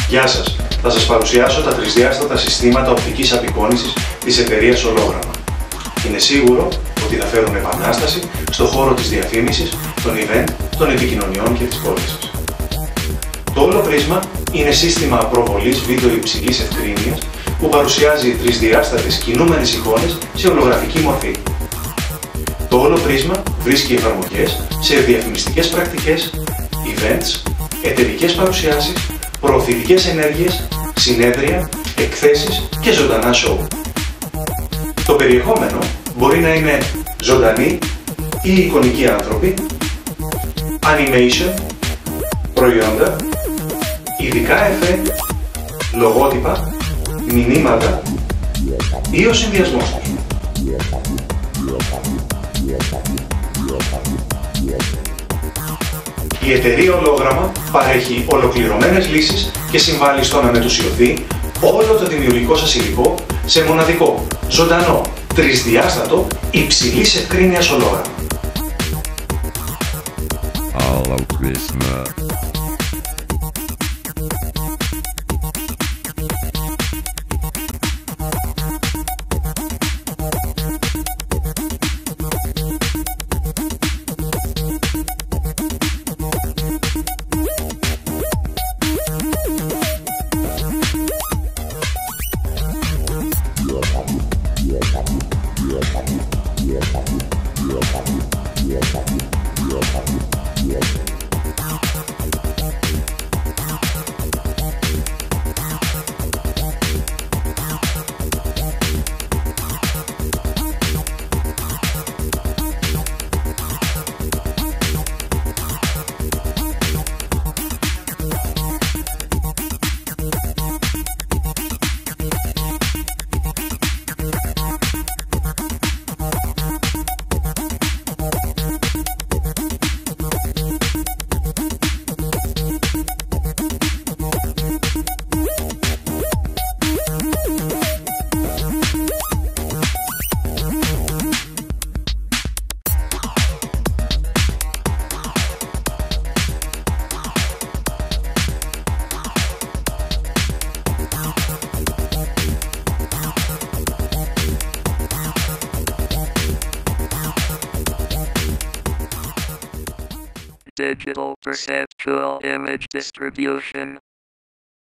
Γεια σας, θα σας παρουσιάσω τα τρισδιάστατα συστήματα οπτικής απεικόνησης της εταιρείας Ολογράμμα. Είναι σίγουρο ότι θα φέρουν επανάσταση στον χώρο της διαφήμισης, των event, των επικοινωνιών και της πώλησης. Το όλο πρίσμα είναι σύστημα προβολής βίντεο υψηλής ευκρίνειας που παρουσιάζει τρισδιάστατες κινούμενες εικόνες σε ολογραφική μορφή. Το όλο πρίσμα βρίσκει εφαρμογές σε διαφημιστικές πρακτικές, events, εταιρικές παρουσιάσεις, προωθητικές ενέργειες, συνέδρια, εκθέσεις και ζωντανά show. Το περιεχόμενο μπορεί να είναι ζωντανοί ή εικονικοί άνθρωποι, animation, προϊόντα, ειδικά εφέ, λογότυπα, μηνύματα ή ο συνδυασμός τους. Η εταιρεία Ολογράμμα παρέχει ολοκληρωμένες λύσεις και συμβάλλει στο να μετουσιωθεί όλο το δημιουργικό σας υλικό σε μοναδικό, ζωντανό, τρισδιάστατο, υψηλής ευκρίνειας ολόγραμμα. Digital perceptual image distribution.